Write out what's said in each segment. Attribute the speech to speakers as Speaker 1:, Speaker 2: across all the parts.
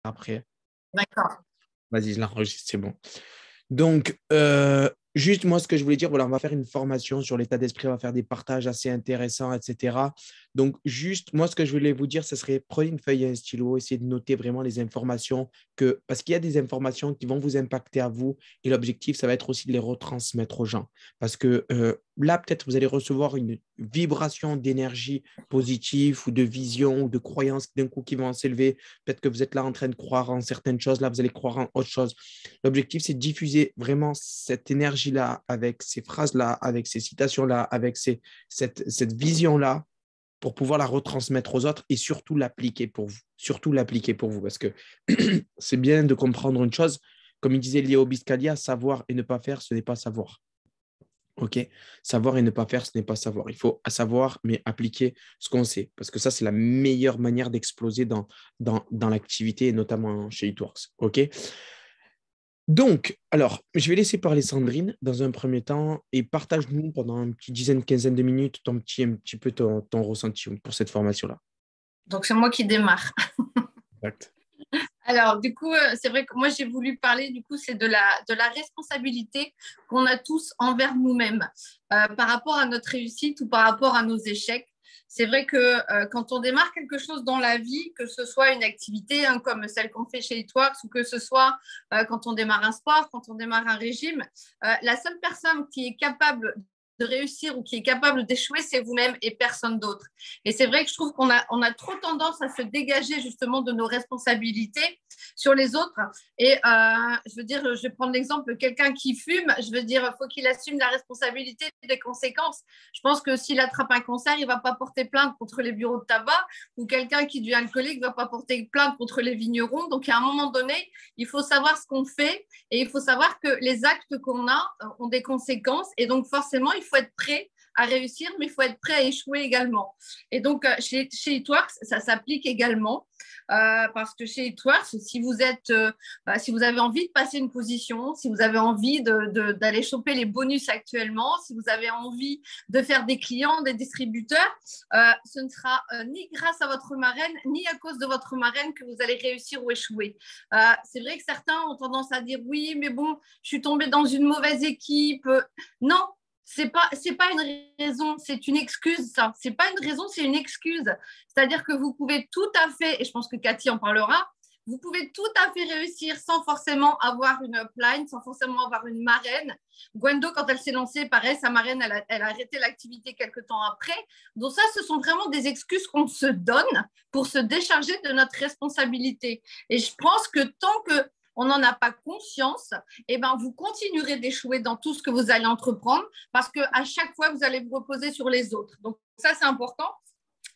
Speaker 1: après.
Speaker 2: D'accord.
Speaker 1: Vas-y, je l'enregistre, c'est bon. Donc, juste moi, ce que je voulais dire, voilà, on va faire une formation sur l'état d'esprit, on va faire des partages assez intéressants, etc. Donc, juste, moi, ce que je voulais vous dire, ce serait prenez une feuille et un stylo, essayez de noter vraiment les informations parce qu'il y a des informations qui vont vous impacter à vous et l'objectif, ça va être aussi de les retransmettre aux gens. Parce que là, peut-être, vous allez recevoir une vibration d'énergie positive ou de vision ou de croyances d'un coup qui vont s'élever. Peut-être que vous êtes là en train de croire en certaines choses, là, vous allez croire en autre chose. L'objectif, c'est de diffuser vraiment cette énergie-là, avec ces phrases-là, avec ces citations-là, avec cette vision-là, pour pouvoir la retransmettre aux autres et surtout l'appliquer pour vous. Surtout l'appliquer pour vous, parce que c'est bien de comprendre une chose. Comme il disait Léo Biscaglia, savoir et ne pas faire, ce n'est pas savoir. OK? Savoir et ne pas faire, ce n'est pas savoir. Il faut savoir, mais appliquer ce qu'on sait. Parce que ça, c'est la meilleure manière d'exploser dans l'activité, et notamment chez Itworks. OK? Donc, alors, je vais laisser parler Sandrine dans un premier temps et partage-nous pendant une petite dizaine, quinzaine de minutes un petit peu ton ressenti pour cette formation-là.
Speaker 2: Donc, c'est moi qui démarre.
Speaker 1: Exact.
Speaker 2: Alors, du coup, c'est vrai que moi, j'ai voulu parler, du coup, c'est de la responsabilité qu'on a tous envers nous-mêmes par rapport à notre réussite ou par rapport à nos échecs. C'est vrai que quand on démarre quelque chose dans la vie, que ce soit une activité comme celle qu'on fait chez Itworks ou que ce soit quand on démarre un sport, quand on démarre un régime, la seule personne qui est capable de réussir ou qui est capable d'échouer, c'est vous-même et personne d'autre. Et c'est vrai que je trouve qu'on a trop tendance à se dégager justement de nos responsabilités sur les autres. Et je veux dire, je vais prendre l'exemple de quelqu'un qui fume. Je veux dire, il faut qu'il assume la responsabilité des conséquences. Je pense que s'il attrape un cancer, il ne va pas porter plainte contre les bureaux de tabac, ou quelqu'un qui devient alcoolique ne va pas porter plainte contre les vignerons. Donc, à un moment donné, il faut savoir ce qu'on fait et il faut savoir que les actes qu'on a ont des conséquences. Et donc, forcément, il faut être prêt à réussir, mais il faut être prêt à échouer également. Et donc, chez Itworks, ça s'applique également. Parce que chez Itworks, si vous avez envie de passer une position, si vous avez envie d'aller choper les bonus actuellement, si vous avez envie de faire des clients, des distributeurs, ce ne sera ni grâce à votre marraine, ni à cause de votre marraine que vous allez réussir ou échouer. C'est vrai que certains ont tendance à dire oui, mais bon, je suis tombée dans une mauvaise équipe. Non, c'est pas une raison, c'est une excuse, ça. C'est pas une raison, c'est une excuse. C'est-à-dire que vous pouvez tout à fait, et je pense que Cathy en parlera, vous pouvez tout à fait réussir sans forcément avoir une upline, sans forcément avoir une marraine. Gwendo, quand elle s'est lancée, pareil, sa marraine, elle a arrêté l'activité quelques temps après. Donc ça, ce sont vraiment des excuses qu'on se donne pour se décharger de notre responsabilité. Et je pense que tant que on n'en a pas conscience, eh ben, vous continuerez d'échouer dans tout ce que vous allez entreprendre parce qu'à chaque fois, vous allez vous reposer sur les autres. Donc, ça, c'est important.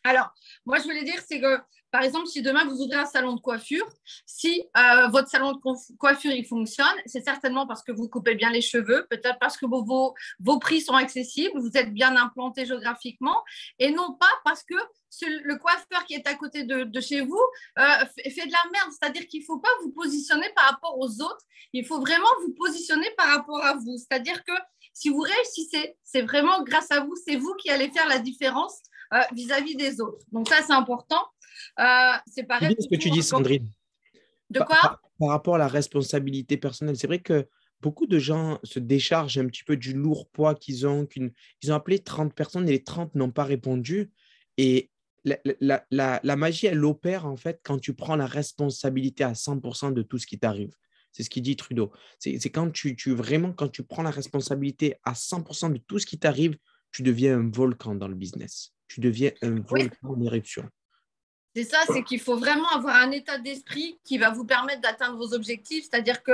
Speaker 2: Alors, moi, je voulais dire, c'est que, par exemple, si demain, vous ouvrez un salon de coiffure, si votre salon de coiffure, il fonctionne, c'est certainement parce que vous coupez bien les cheveux, peut-être parce que vos prix sont accessibles, vous êtes bien implanté géographiquement, et non pas parce que le coiffeur qui est à côté de chez vous fait de la merde. C'est-à-dire qu'il ne faut pas vous positionner par rapport aux autres, il faut vraiment vous positionner par rapport à vous. C'est-à-dire que si vous réussissez, c'est vraiment grâce à vous, c'est vous qui allez faire la différence vis-à-vis des autres. Donc ça, c'est important. C'est
Speaker 1: C'est
Speaker 2: pareil
Speaker 1: bien ce que tu dis, Sandrine.
Speaker 2: de
Speaker 1: Par,
Speaker 2: quoi?
Speaker 1: par- par rapport à la responsabilité personnelle, c'est vrai que beaucoup de gens se déchargent un petit peu du lourd poids ils ont appelé 30 personnes et les 30 n'ont pas répondu. Et la magie, elle opère en fait quand tu prends la responsabilité à 100% de tout ce qui t'arrive. C'est ce qu'il dit Trudeau. C'est quand vraiment, quand tu prends la responsabilité à 100% de tout ce qui t'arrive, tu deviens un volcan dans le business. Tu deviens un
Speaker 2: Oui,
Speaker 1: volcan en éruption.
Speaker 2: c'est ça, c'est qu'il faut vraiment avoir un état d'esprit qui va vous permettre d'atteindre vos objectifs. C'est-à-dire que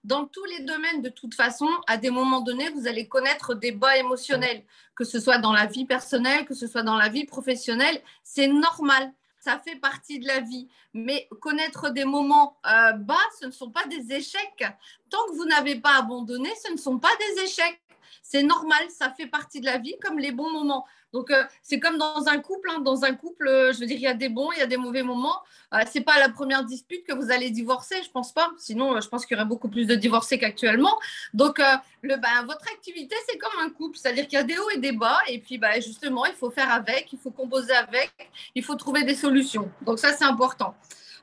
Speaker 2: dans tous les domaines, de toute façon, à des moments donnés, vous allez connaître des bas émotionnels, que ce soit dans la vie personnelle, que ce soit dans la vie professionnelle. C'est normal. Ça fait partie de la vie. Mais connaître des moments bas, ce ne sont pas des échecs. Tant que vous n'avez pas abandonné, ce ne sont pas des échecs. C'est normal, ça fait partie de la vie, comme les bons moments. Donc, c'est comme dans un couple. Hein. Dans un couple, je veux dire, il y a des bons, il y a des mauvais moments. Ce n'est pas à la première dispute que vous allez divorcer, je ne pense pas. Sinon, je pense qu'il y aurait beaucoup plus de divorcés qu'actuellement. Donc, votre activité, c'est comme un couple. C'est-à-dire qu'il y a des hauts et des bas. Et puis, justement, il faut faire avec, il faut composer avec, il faut trouver des solutions. Donc, ça, c'est important.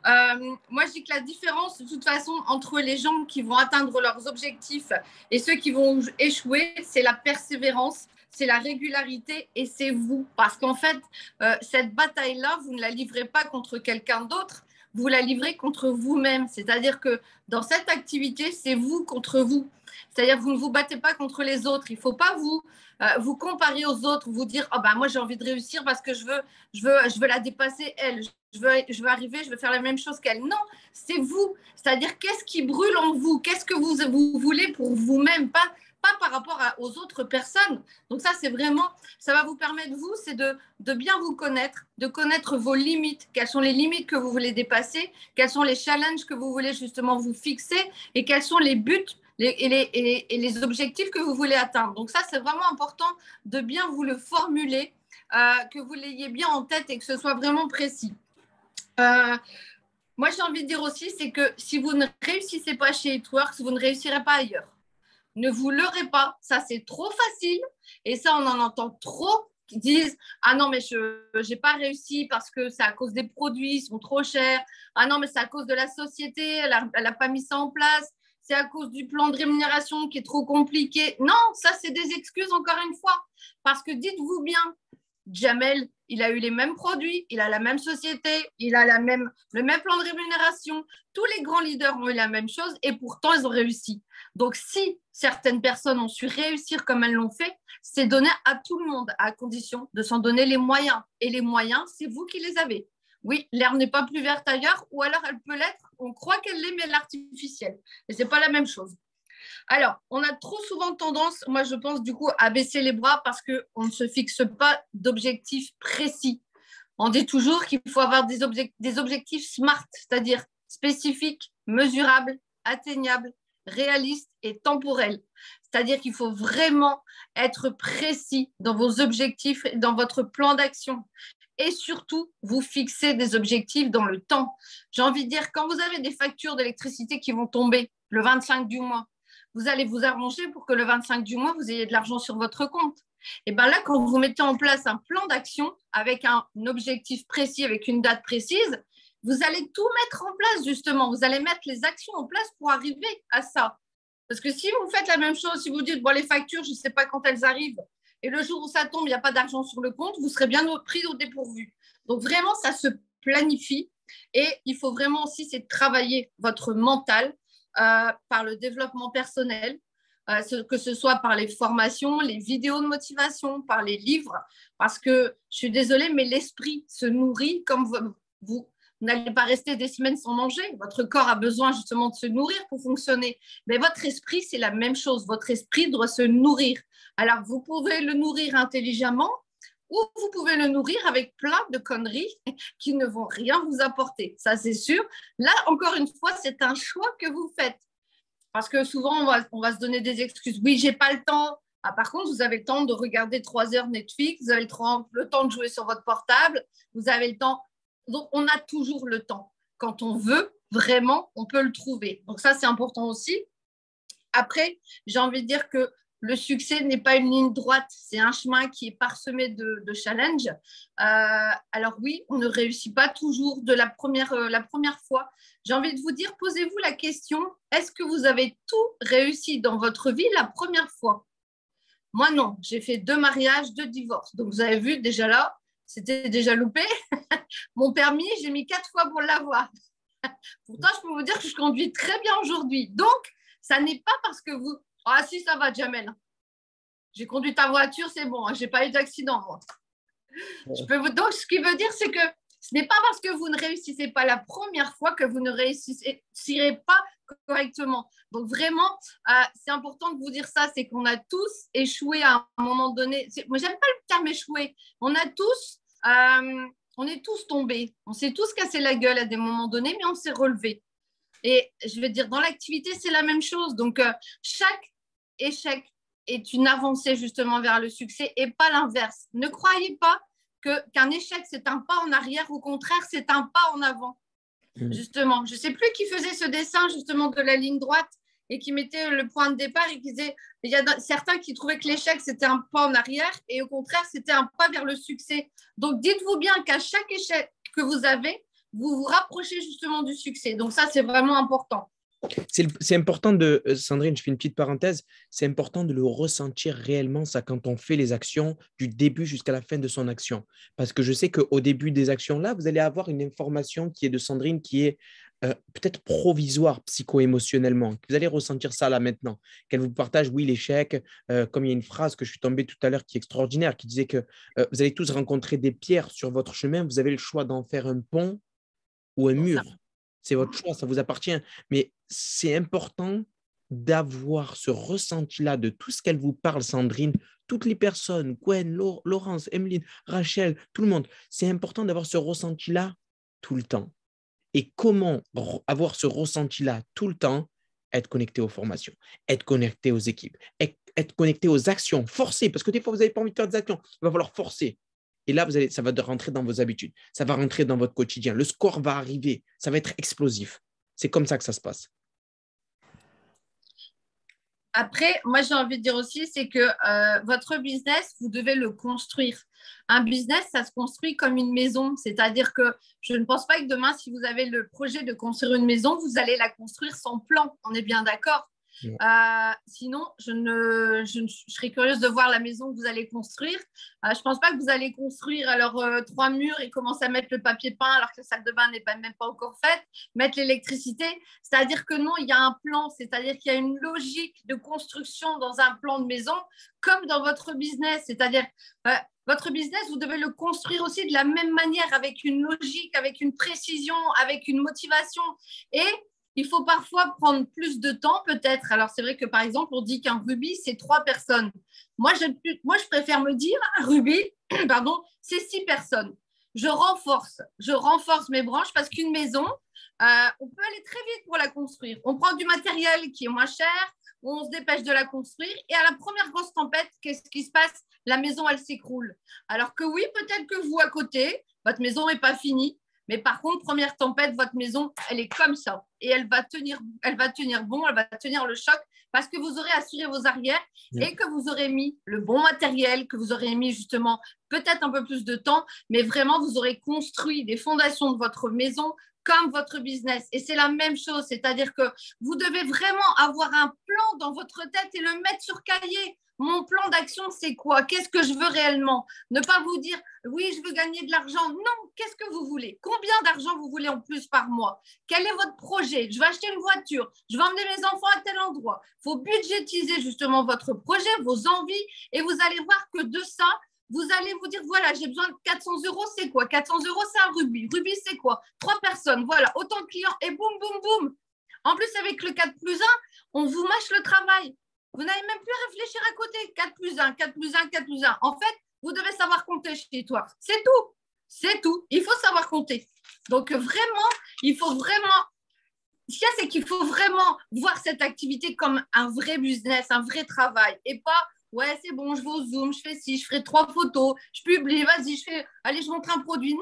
Speaker 2: Moi, je dis que la différence, de toute façon, entre les gens qui vont atteindre leurs objectifs et ceux qui vont échouer, c'est la persévérance, c'est la régularité et c'est vous. Parce qu'en fait, cette bataille-là, vous ne la livrez pas contre quelqu'un d'autre, vous la livrez contre vous-même. C'est-à-dire que dans cette activité, c'est vous contre vous. C'est-à-dire que vous ne vous battez pas contre les autres. Il ne faut pas vous comparer aux autres, vous dire oh, bah, moi j'ai envie de réussir parce que je veux la dépasser elle. Je veux arriver, je veux faire la même chose qu'elle. Non, c'est vous. C'est-à-dire qu'est-ce qui brûle en vous? Qu'est-ce que vous voulez pour vous-même? Pas par rapport aux autres personnes. Donc ça, c'est vraiment, ça va vous permettre, vous, c'est de bien vous connaître, de connaître vos limites. Quelles sont les limites que vous voulez dépasser? Quels sont les challenges que vous voulez justement vous fixer? Et quels sont les buts et les objectifs que vous voulez atteindre? Donc ça, c'est vraiment important de bien vous le formuler, que vous l'ayez bien en tête et que ce soit vraiment précis. Moi, j'ai envie de dire aussi, c'est que si vous ne réussissez pas chez It Works, vous ne réussirez pas ailleurs. Ne vous leurrez pas, ça c'est trop facile et ça on en entend trop qui disent ah non mais je n'ai pas réussi parce que c'est à cause des produits, ils sont trop chers, ah non mais c'est à cause de la société, elle n'a pas mis ça en place, c'est à cause du plan de rémunération qui est trop compliqué. Non, ça c'est des excuses encore une fois, parce que dites-vous bien, Jamel, il a eu les mêmes produits, il a la même société, il a le même plan de rémunération. Tous les grands leaders ont eu la même chose et pourtant, ils ont réussi. Donc, si certaines personnes ont su réussir comme elles l'ont fait, c'est donné à tout le monde à condition de s'en donner les moyens. Et les moyens, c'est vous qui les avez. Oui, l'herbe n'est pas plus verte ailleurs ou alors elle peut l'être. On croit qu'elle l'est, mais elle est artificielle. Et ce n'est pas la même chose. Alors, on a trop souvent tendance, moi je pense du coup, à baisser les bras parce qu'on ne se fixe pas d'objectifs précis. On dit toujours qu'il faut avoir des objectifs SMART, c'est-à-dire spécifiques, mesurables, atteignables, réalistes et temporels. C'est-à-dire qu'il faut vraiment être précis dans vos objectifs et dans votre plan d'action. Et surtout, vous fixer des objectifs dans le temps. J'ai envie de dire, quand vous avez des factures d'électricité qui vont tomber le 25 du mois, vous allez vous arranger pour que le 25 du mois, vous ayez de l'argent sur votre compte. Et bien là, quand vous mettez en place un plan d'action avec un objectif précis, avec une date précise, vous allez tout mettre en place, justement. Vous allez mettre les actions en place pour arriver à ça. Parce que si vous faites la même chose, si vous dites, bon, les factures, je ne sais pas quand elles arrivent, et le jour où ça tombe, il n'y a pas d'argent sur le compte, vous serez bien pris au dépourvu. Donc vraiment, ça se planifie. Et il faut vraiment aussi, c'est travailler votre mental, par le développement personnel, que ce soit par les formations, les vidéos de motivation, par les livres, parce que je suis désolée, mais l'esprit se nourrit comme vous n'allez pas rester des semaines sans manger. Votre corps a besoin justement de se nourrir pour fonctionner. Mais votre esprit, c'est la même chose. Votre esprit doit se nourrir. Alors, vous pouvez le nourrir intelligemment, ou vous pouvez le nourrir avec plein de conneries qui ne vont rien vous apporter. Ça, c'est sûr. Là, encore une fois, c'est un choix que vous faites. Parce que souvent, on va se donner des excuses. Oui, j'ai pas le temps. Ah, par contre, vous avez le temps de regarder 3 heures Netflix, vous avez le temps de jouer sur votre portable, vous avez le temps. Donc, on a toujours le temps. Quand on veut, vraiment, on peut le trouver. Donc, ça, c'est important aussi. Après, j'ai envie de dire que le succès n'est pas une ligne droite, c'est un chemin qui est parsemé de challenges. Alors oui, on ne réussit pas toujours de la première fois. J'ai envie de vous dire, posez-vous la question, est-ce que vous avez tout réussi dans votre vie la première fois? Moi, non. J'ai fait 2 mariages, 2 divorces. Donc, vous avez vu, déjà là, c'était déjà loupé. Mon permis, j'ai mis 4 fois pour l'avoir. Pourtant, je peux vous dire que je conduis très bien aujourd'hui. Donc, ça n'est pas parce que vous… Ah si, ça va, Jamel. J'ai conduit ta voiture, c'est bon. Je n'ai pas eu d'accident, moi. Donc, ce qui veut dire, c'est que ce n'est pas parce que vous ne réussissez pas la première fois que vous ne réussirez pas correctement. Donc, vraiment, c'est important de vous dire ça, c'est qu'on a tous échoué à un moment donné. Moi, j'aime pas le terme échoué. On est tous tombés. On s'est tous cassé la gueule à des moments donnés, mais on s'est relevés. Et je vais dire, dans l'activité, c'est la même chose. Donc, chaque échec est une avancée justement vers le succès et pas l'inverse. Ne croyez pas qu'un échec, c'est un pas en arrière. Au contraire, c'est un pas en avant. Justement, je ne sais plus qui faisait ce dessin justement de la ligne droite et qui mettait le point de départ et qui disait, il y a certains qui trouvaient que l'échec, c'était un pas en arrière et au contraire, c'était un pas vers le succès. Donc, dites-vous bien qu'à chaque échec que vous avez, vous vous rapprochez justement du succès. Donc ça, c'est vraiment important.
Speaker 1: C'est important Sandrine, je fais une petite parenthèse, c'est important de le ressentir réellement, ça, quand on fait les actions du début jusqu'à la fin de son action. Parce que je sais qu'au début des actions, là, vous allez avoir une information qui est de Sandrine, qui est peut-être provisoire psycho-émotionnellement. Vous allez ressentir ça là maintenant, qu'elle vous partage, oui, l'échec, comme il y a une phrase que je suis tombé tout à l'heure qui est extraordinaire, qui disait que vous allez tous rencontrer des pierres sur votre chemin, vous avez le choix d'en faire un pont ou un mur. C'est votre choix, ça vous appartient. Mais c'est important d'avoir ce ressenti-là de tout ce qu'elle vous parle, Sandrine, toutes les personnes, Gwen, Laurence, Emeline, Rachel, tout le monde. C'est important d'avoir ce ressenti-là tout le temps. Et comment avoir ce ressenti-là tout le temps? Être connecté aux formations, être connecté aux équipes, être connecté aux actions, forcer, parce que des fois, vous n'avez pas envie de faire des actions, il va falloir forcer. Et là, ça va rentrer dans vos habitudes, ça va rentrer dans votre quotidien. Le score va arriver, ça va être explosif. C'est comme ça que ça se passe.
Speaker 2: Après, moi, j'ai envie de dire aussi, c'est que votre business, vous devez le construire. Un business, ça se construit comme une maison. C'est-à-dire que je ne pense pas que demain, si vous avez le projet de construire une maison, vous allez la construire sans plan. On est bien d'accord? Sinon, je serais curieuse de voir la maison que vous allez construire. Je ne pense pas que vous allez construire alors 3 murs et commencer à mettre le papier peint alors que la salle de bain n'est même pas encore faite, mettre l'électricité. C'est-à-dire que non, il y a un plan, c'est-à-dire qu'il y a une logique de construction dans un plan de maison comme dans votre business. C'est-à-dire votre business, vous devez le construire aussi de la même manière, avec une logique, avec une précision, avec une motivation. Et il faut parfois prendre plus de temps, peut-être. Alors, c'est vrai que, par exemple, on dit qu'un rubis, c'est 3 personnes. Moi, je préfère me dire, un rubis, pardon, c'est 6 personnes. Je renforce mes branches parce qu'une maison, on peut aller très vite pour la construire. On prend du matériel qui est moins cher, on se dépêche de la construire et à la première grosse tempête, qu'est-ce qui se passe? La maison, elle s'écroule. Alors que oui, peut-être que vous, à côté, votre maison n'est pas finie. Mais par contre, première tempête, votre maison, elle est comme ça. Et elle va tenir bon, elle va tenir le choc parce que vous aurez assuré vos arrières et que vous aurez mis le bon matériel, que vous aurez mis justement peut-être un peu plus de temps, mais vraiment, vous aurez construit des fondations de votre maison comme votre business. Et c'est la même chose, c'est-à-dire que vous devez vraiment avoir un plan dans votre tête et le mettre sur cahier. Mon plan d'action, c'est quoi? Qu'est-ce que je veux réellement? Ne pas vous dire, oui, je veux gagner de l'argent. Non, qu'est-ce que vous voulez? Combien d'argent vous voulez en plus par mois? Quel est votre projet? Je veux acheter une voiture. Je veux emmener mes enfants à tel endroit. Il faut budgétiser justement votre projet, vos envies, et vous allez voir que de ça, vous allez vous dire, voilà, j'ai besoin de 400 euros, c'est quoi? 400 euros, c'est un rubis. Rubis, c'est quoi? 3 personnes, voilà, autant de clients, et boum, boum, boum. En plus, avec le 4+1, on vous mâche le travail. Vous n'avez même plus à réfléchir à côté. 4+1, 4+1, 4+1. En fait, vous devez savoir compter chez toi. C'est tout. C'est tout. Il faut savoir compter. Donc, vraiment, il faut vraiment… Ce qu'il y a, c'est qu'il faut vraiment voir cette activité comme un vrai business, un vrai travail. Et pas, ouais, c'est bon, je vais au Zoom, je fais ci, je ferai 3 photos, je publie, vas-y, allez, je montre un produit. Non,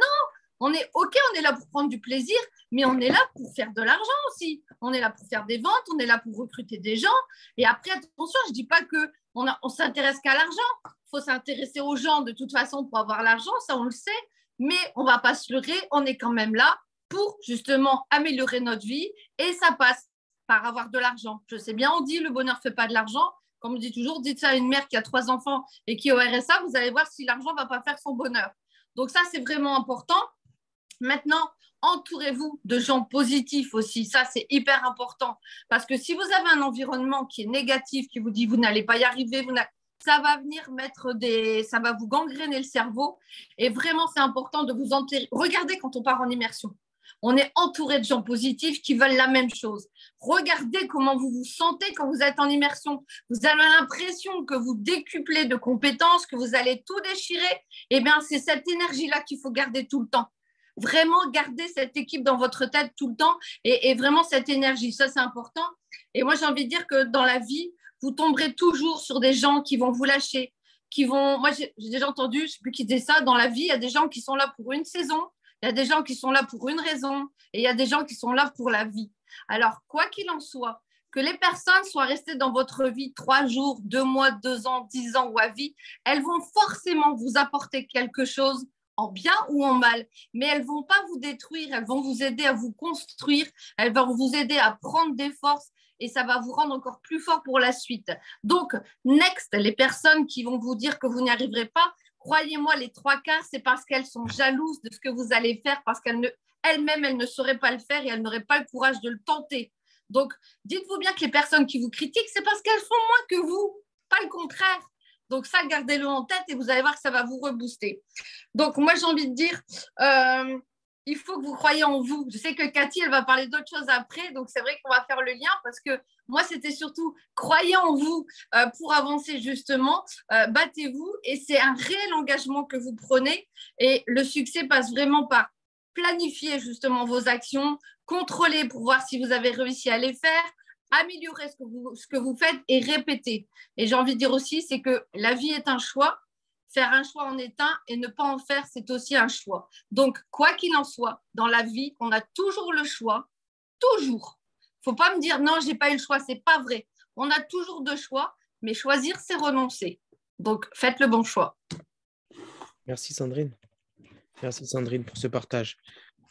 Speaker 2: on est OK, on est là pour prendre du plaisir, mais on est là pour faire de l'argent aussi. On est là pour faire des ventes, on est là pour recruter des gens. Et après, attention, je ne dis pas qu'on s'intéresse qu'à l'argent. Il faut s'intéresser aux gens de toute façon pour avoir l'argent, ça on le sait. Mais on ne va pas se leurrer, on est quand même là pour justement améliorer notre vie. Et ça passe par avoir de l'argent. Je sais bien, on dit le bonheur ne fait pas de l'argent. Comme on dit toujours, dites ça à une mère qui a 3 enfants et qui est au RSA, vous allez voir si l'argent ne va pas faire son bonheur. Donc ça, c'est vraiment important. Maintenant, entourez-vous de gens positifs aussi. Ça, c'est hyper important. Parce que si vous avez un environnement qui est négatif, qui vous dit vous n'allez pas y arriver, ça va venir ça va vous gangréner le cerveau. Et vraiment, c'est important de vous entourer. Regardez quand on part en immersion. On est entouré de gens positifs qui veulent la même chose. Regardez comment vous vous sentez quand vous êtes en immersion. Vous avez l'impression que vous décuplez de compétences, que vous allez tout déchirer. Eh bien, c'est cette énergie-là qu'il faut garder tout le temps. Vraiment garder cette équipe dans votre tête tout le temps et vraiment cette énergie. Ça, c'est important. Et moi, j'ai envie de dire que dans la vie, vous tomberez toujours sur des gens qui vont vous lâcher, Moi, j'ai déjà entendu, je ne sais plus qui disait ça, dans la vie, il y a des gens qui sont là pour une saison, il y a des gens qui sont là pour une raison et il y a des gens qui sont là pour la vie. Alors, quoi qu'il en soit, que les personnes soient restées dans votre vie 3 jours, 2 mois, 2 ans, 10 ans ou à vie, elles vont forcément vous apporter quelque chose en bien ou en mal, mais elles ne vont pas vous détruire, elles vont vous aider à vous construire, elles vont vous aider à prendre des forces et ça va vous rendre encore plus fort pour la suite. Donc, next, les personnes qui vont vous dire que vous n'y arriverez pas, croyez-moi, les trois quarts, c'est parce qu'elles sont jalouses de ce que vous allez faire, parce qu'elles-mêmes, elles ne sauraient pas le faire et elles n'auraient pas le courage de le tenter. Donc, dites-vous bien que les personnes qui vous critiquent, c'est parce qu'elles font moins que vous, pas le contraire. Donc, ça, gardez-le en tête et vous allez voir que ça va vous rebooster. Donc, moi, j'ai envie de dire, il faut que vous croyez en vous. Je sais que Cathy, elle va parler d'autres choses après, donc c'est vrai qu'on va faire le lien parce que moi, c'était surtout croyez en vous pour avancer justement, battez-vous et c'est un réel engagement que vous prenez et le succès passe vraiment par planifier justement vos actions, contrôler pour voir si vous avez réussi à les faire, améliorer ce que vous faites et répéter. Et j'ai envie de dire aussi, c'est que la vie est un choix. Faire un choix en est un et ne pas en faire, c'est aussi un choix. Donc, quoi qu'il en soit, dans la vie, on a toujours le choix, toujours. Il ne faut pas me dire non, je n'ai pas eu le choix, ce n'est pas vrai. On a toujours deux choix, mais choisir, c'est renoncer. Donc, faites le bon choix.
Speaker 1: Merci Sandrine. Merci Sandrine pour ce partage.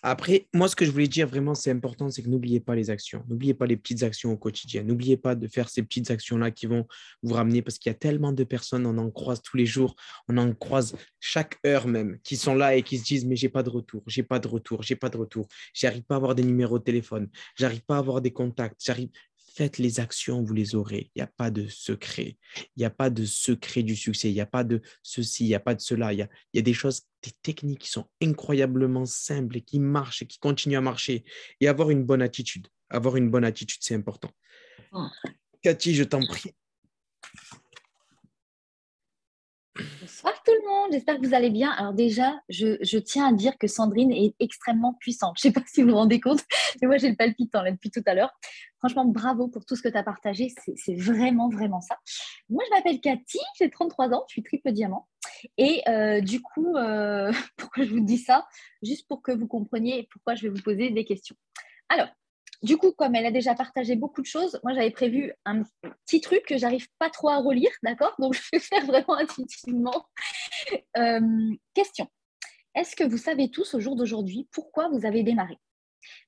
Speaker 1: Après, moi, ce que je voulais dire vraiment, c'est important, c'est que n'oubliez pas les actions. N'oubliez pas les petites actions au quotidien. N'oubliez pas de faire ces petites actions-là qui vont vous ramener parce qu'il y a tellement de personnes, on en croise tous les jours, on en croise chaque heure même, qui sont là et qui se disent, mais j'ai pas de retour, j'ai pas de retour, j'ai pas de retour. J'arrive pas à avoir des numéros de téléphone, j'arrive pas à avoir des contacts, j'arrive. Faites les actions, vous les aurez. Il n'y a pas de secret. Il n'y a pas de secret du succès. Il n'y a pas de ceci, il n'y a pas de cela. Il y a des choses, des techniques qui sont incroyablement simples et qui marchent et qui continuent à marcher. Et avoir une bonne attitude. Avoir une bonne attitude, c'est important. Cathy, je t'en prie.
Speaker 3: Bonsoir tout le monde, j'espère que vous allez bien. Alors déjà, je tiens à dire que Sandrine est extrêmement puissante. Je ne sais pas si vous vous rendez compte, mais moi j'ai le palpitant là depuis tout à l'heure. Franchement, bravo pour tout ce que tu as partagé, c'est vraiment, vraiment ça. Moi, je m'appelle Cathy, j'ai 33 ans, je suis triple diamant. Et du coup, pourquoi je vous dis ça? Juste pour que vous compreniez pourquoi je vais vous poser des questions. Alors, du coup, comme elle a déjà partagé beaucoup de choses, moi j'avais prévu un petit truc que j'arrive pas trop à relire, d'accord? Donc je vais faire vraiment intuitivement. Question. Est-ce que vous savez tous au jour d'aujourd'hui pourquoi vous avez démarré?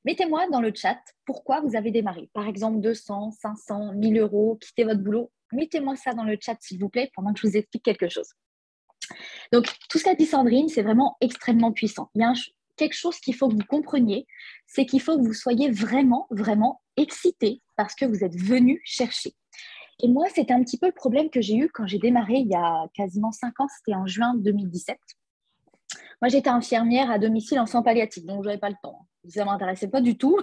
Speaker 3: Mettez-moi dans le chat pourquoi vous avez démarré. Par exemple, 200, 500, 1000 euros, quittez votre boulot. Mettez-moi ça dans le chat, s'il vous plaît, pendant que je vous explique quelque chose. Donc, tout ce qu'a dit Sandrine, c'est vraiment extrêmement puissant. Il y a quelque chose qu'il faut que vous compreniez, c'est qu'il faut que vous soyez vraiment, vraiment excité parce que vous êtes venu chercher. Et moi, c'était un petit peu le problème que j'ai eu quand j'ai démarré il y a quasiment 5 ans, c'était en juin 2017. Moi, j'étais infirmière à domicile en soins palliatifs, donc je n'avais pas le temps. Ça ne m'intéressait pas du tout,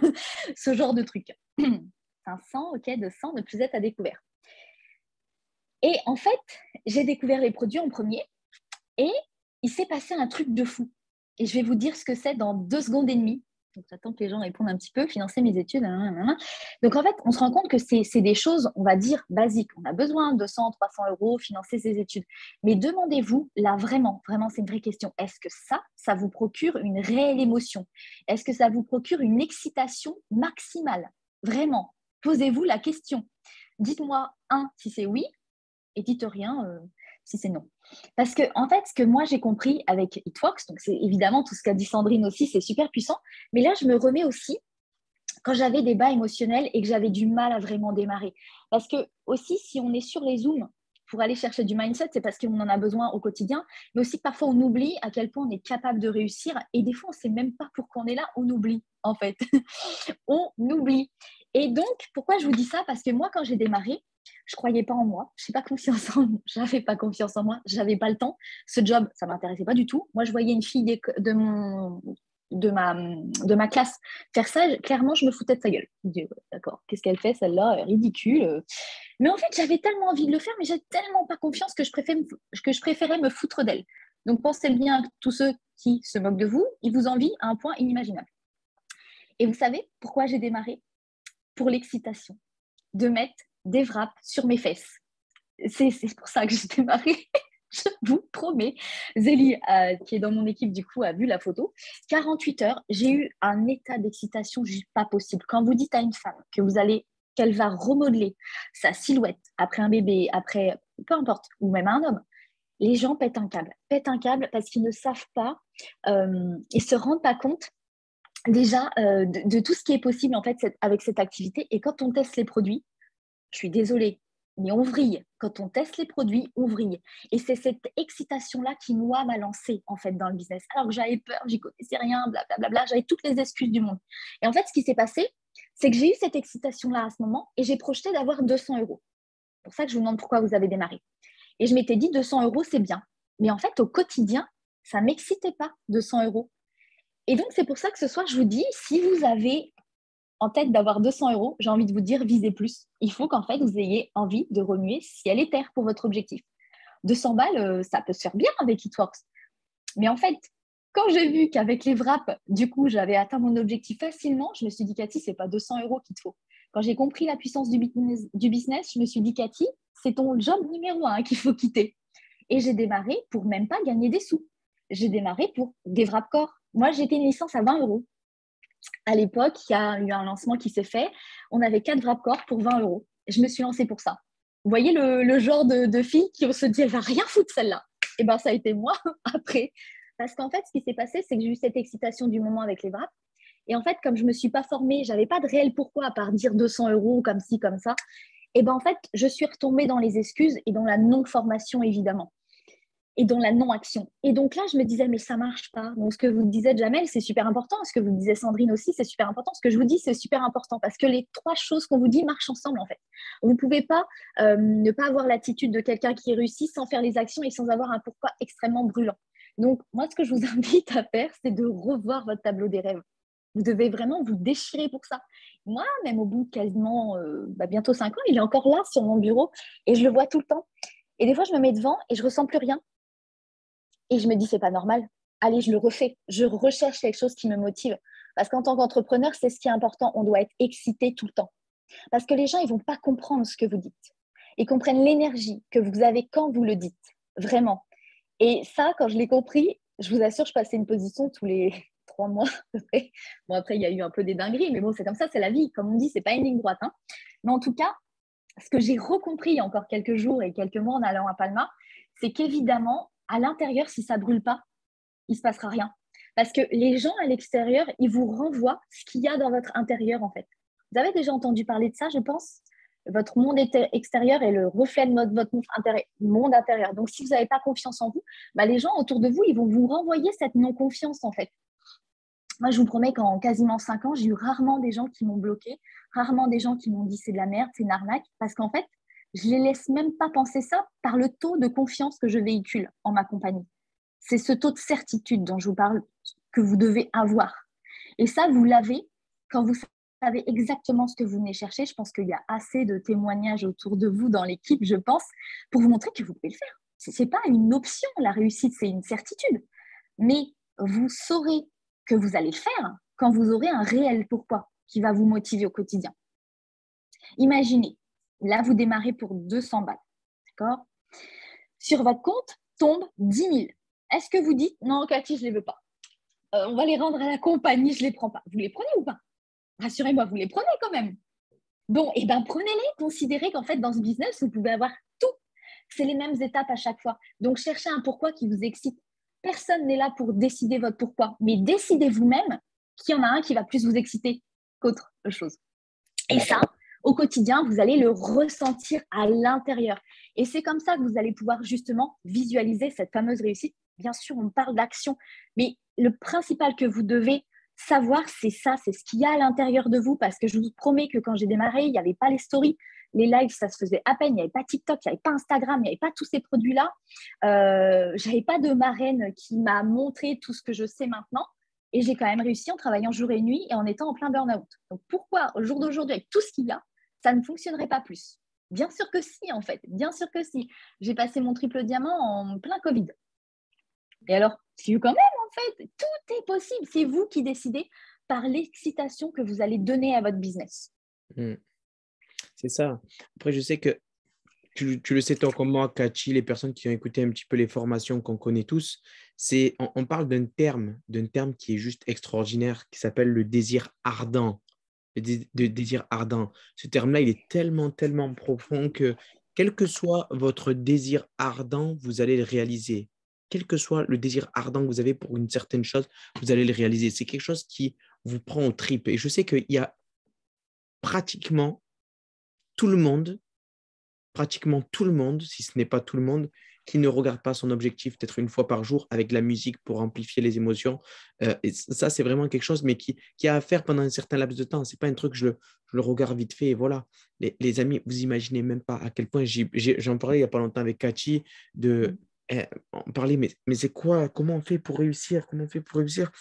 Speaker 3: ce genre de truc. 500, ok, 200, ne plus être à découvert. Et en fait, j'ai découvert les produits en premier et il s'est passé un truc de fou. Et je vais vous dire ce que c'est dans 2 secondes et demie. Donc, j'attends que les gens répondent un petit peu, financer mes études. Donc, en fait, on se rend compte que c'est des choses, on va dire, basiques. On a besoin de 200, 300 euros, financer ses études. Mais demandez-vous, là, vraiment, vraiment, c'est une vraie question. Est-ce que ça vous procure une réelle émotion? Est-ce que ça vous procure une excitation maximale? Vraiment, posez-vous la question. Dites-moi, si c'est oui, et dites rien si c'est non. Parce que, en fait, ce que moi j'ai compris avec Hitfox, donc c'est évidemment tout ce qu'a dit Sandrine aussi, c'est super puissant. Mais là, je me remets aussi quand j'avais des bas émotionnels et que j'avais du mal à vraiment démarrer. Parce que, aussi, si on est sur les Zooms pour aller chercher du mindset, c'est parce qu'on en a besoin au quotidien. Mais aussi, parfois, on oublie à quel point on est capable de réussir. Et des fois, on ne sait même pas pourquoi on est là. On oublie, en fait. On oublie. Et donc, pourquoi je vous dis ça? Parce que moi, quand j'ai démarré, je ne croyais pas en moi, je n'avais pas confiance en moi, je n'avais pas le temps. Ce job, ça ne m'intéressait pas du tout. Moi, je voyais une fille de ma classe faire ça, clairement, je me foutais de sa gueule. Je me disais, ouais, d'accord, qu'est-ce qu'elle fait celle-là? Ridicule. Mais en fait, j'avais tellement envie de le faire, mais j'avais tellement pas confiance que je préférais me foutre d'elle. Donc, pensez bien à tous ceux qui se moquent de vous, ils vous envient à un point inimaginable. Et vous savez pourquoi j'ai démarré? Pour l'excitation, de mettre des wraps sur mes fesses. C'est pour ça que j'ai démarré. Je vous promets. Zélie, qui est dans mon équipe, du coup, a vu la photo. 48 heures, j'ai eu un état d'excitation juste pas possible. Quand vous dites à une femme qu'elle va remodeler sa silhouette après un bébé, après, peu importe, ou même un homme, les gens pètent un câble parce qu'ils ne savent pas, ils ne se rendent pas compte déjà de tout ce qui est possible en fait avec cette activité. Et quand on teste les produits, je suis désolée, mais on vrille. Quand on teste les produits, on vrille. Et c'est cette excitation-là qui, moi, m'a lancée, en fait, dans le business. Alors que j'avais peur, j'y connaissais rien, blablabla, j'avais toutes les excuses du monde. Et en fait, ce qui s'est passé, c'est que j'ai eu cette excitation-là à ce moment et j'ai projeté d'avoir 200 euros. C'est pour ça que je vous demande pourquoi vous avez démarré. Et je m'étais dit, 200 euros, c'est bien. Mais en fait, au quotidien, ça ne m'excitait pas, 200 euros. Et donc, c'est pour ça que ce soir, je vous dis, si vous avez en tête d'avoir 200 euros, j'ai envie de vous dire, visez plus. Il faut qu'en fait, vous ayez envie de remuer ciel et terre pour votre objectif. 200 balles, ça peut se faire bien avec Eatworks. Mais en fait, quand j'ai vu qu'avec les wraps, du coup, j'avais atteint mon objectif facilement, je me suis dit, Cathy, ce n'est pas 200 euros qu'il te faut. Quand j'ai compris la puissance du business, je me suis dit, Cathy, c'est ton job numéro 1 qu'il faut quitter. Et j'ai démarré pour même pas gagner des sous. J'ai démarré pour des wraps corps. Moi, j'ai été une licence à 20 euros. À l'époque, il y a eu un lancement qui s'est fait. On avait 4 wraps corps pour 20 euros. Je me suis lancée pour ça. Vous voyez le genre de fille qui se dit, elle va rien foutre celle-là. Et bien, ça a été moi après. Parce qu'en fait, ce qui s'est passé, c'est que j'ai eu cette excitation du moment avec les wraps. Et en fait, comme je ne me suis pas formée, je n'avais pas de réel pourquoi à part dire 200 euros comme ci, comme ça. Et bien, en fait, je suis retombée dans les excuses et dans la non-formation, évidemment. Et dans la non-action. Et donc là, je me disais, mais ça ne marche pas. Donc, ce que vous disiez, Jamel, c'est super important. Ce que vous disiez, Sandrine aussi, c'est super important. Ce que je vous dis, c'est super important parce que les 3 choses qu'on vous dit marchent ensemble, en fait. Vous ne pouvez pas ne pas avoir l'attitude de quelqu'un qui réussit sans faire les actions et sans avoir un pourquoi extrêmement brûlant. Donc, moi, ce que je vous invite à faire, c'est de revoir votre tableau des rêves. Vous devez vraiment vous déchirer pour ça. Moi, même au bout de quasiment bientôt 5 ans, il est encore là sur mon bureau et je le vois tout le temps. Et des fois, je me mets devant et je ne ressens plus rien. Et je me dis, c'est pas normal. Allez, je le refais. Je recherche quelque chose qui me motive. Parce qu'en tant qu'entrepreneur, c'est ce qui est important. On doit être excité tout le temps. Parce que les gens, ils ne vont pas comprendre ce que vous dites. Ils comprennent l'énergie que vous avez quand vous le dites. Vraiment. Et ça, quand je l'ai compris, je vous assure, je passais une position tous les 3 mois. Bon, après, il y a eu un peu des dingueries, mais bon, c'est comme ça, c'est la vie. Comme on dit, c'est pas une ligne droite. Hein. Mais en tout cas, ce que j'ai recompris il y a encore quelques jours et quelques mois en allant à Palma, c'est qu'évidemment, à l'intérieur, si ça ne brûle pas, il ne se passera rien. Parce que les gens à l'extérieur, ils vous renvoient ce qu'il y a dans votre intérieur, en fait. Vous avez déjà entendu parler de ça, je pense. Votre monde extérieur est le reflet de votre monde intérieur. Donc, si vous n'avez pas confiance en vous, les gens autour de vous, ils vont vous renvoyer cette non-confiance, en fait. Moi, je vous promets qu'en quasiment 5 ans, j'ai eu rarement des gens qui m'ont bloqué, rarement des gens qui m'ont dit c'est de la merde, c'est une arnaque, parce qu'en fait, je ne les laisse même pas penser ça par le taux de confiance que je véhicule en ma compagnie. C'est ce taux de certitude dont je vous parle que vous devez avoir. Et ça, vous l'avez quand vous savez exactement ce que vous venez chercher. Je pense qu'il y a assez de témoignages autour de vous dans l'équipe, je pense, pour vous montrer que vous pouvez le faire. Ce n'est pas une option, la réussite, c'est une certitude. Mais vous saurez que vous allez le faire quand vous aurez un réel pourquoi qui va vous motiver au quotidien. Imaginez, là, vous démarrez pour 200 balles, d'accord ? Sur votre compte tombe 10 000. Est-ce que vous dites, non, Cathy, je ne les veux pas. On va les rendre à la compagnie, je ne les prends pas. Vous les prenez ou pas ? Rassurez-moi, vous les prenez quand même. Bon, et bien prenez-les, considérez qu'en fait, dans ce business, vous pouvez avoir tout. C'est les mêmes étapes à chaque fois. Donc, cherchez un pourquoi qui vous excite. Personne n'est là pour décider votre pourquoi, mais décidez vous-même qu'il y en a un qui va plus vous exciter qu'autre chose. Et ça, au quotidien, vous allez le ressentir à l'intérieur. Et c'est comme ça que vous allez pouvoir justement visualiser cette fameuse réussite. Bien sûr, on parle d'action, mais le principal que vous devez savoir, c'est ça, c'est ce qu'il y a à l'intérieur de vous, parce que je vous promets que quand j'ai démarré, il n'y avait pas les stories, les lives, ça se faisait à peine, il n'y avait pas TikTok, il n'y avait pas Instagram, il n'y avait pas tous ces produits-là. Je n'avais pas de marraine qui m'a montré tout ce que je sais maintenant. Et j'ai quand même réussi en travaillant jour et nuit et en étant en plein burn-out. Donc pourquoi, au jour d'aujourd'hui, avec tout ce qu'il y a, ça ne fonctionnerait pas plus? Bien sûr que si, en fait. Bien sûr que si. J'ai passé mon triple diamant en plein Covid. Et alors, c'est quand même, en fait, tout est possible. C'est vous qui décidez par l'excitation que vous allez donner à votre business.
Speaker 1: C'est ça. Après, je sais que tu le sais tant comme moi, Cathy, les personnes qui ont écouté un petit peu les formations qu'on connaît tous, on parle d'un terme qui est juste extraordinaire, qui s'appelle le désir ardent. Le désir ardent. Ce terme-là, il est tellement, tellement profond que Quel que soit votre désir ardent, vous allez le réaliser. Quel que soit le désir ardent que vous avez pour une certaine chose, vous allez le réaliser. C'est quelque chose qui vous prend aux tripes. Et je sais qu'il y a pratiquement tout le monde, si ce n'est pas tout le monde, qui ne regarde pas son objectif peut-être une fois par jour avec de la musique pour amplifier les émotions. Et ça, c'est vraiment quelque chose, mais qui a à faire pendant un certain laps de temps. Ce n'est pas un truc que je le regarde vite fait et voilà. Les amis, vous imaginez même pas à quel point j'en parlais il n'y a pas longtemps avec Cathy on parlait, mais c'est quoi? Comment on fait pour réussir? Comment on fait pour réussir?